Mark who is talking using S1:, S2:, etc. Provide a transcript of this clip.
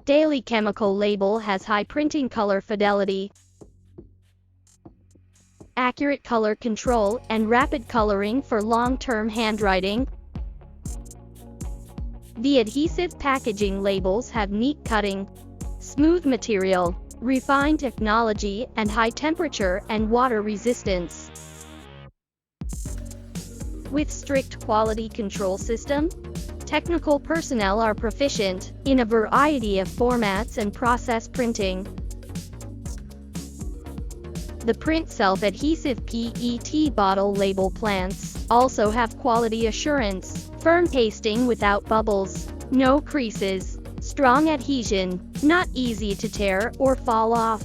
S1: Daily chemical label has high printing color fidelity, accurate color control, and rapid coloring for long-term handwriting. The adhesive packaging labels have neat cutting, smooth material, refined technology, and high temperature and water resistance. With strict quality control system, technical personnel are proficient in a variety of formats and process printing. The print self-adhesive PET bottle label plants also have quality assurance, firm pasting without bubbles, no creases, strong adhesion, not easy to tear or fall off.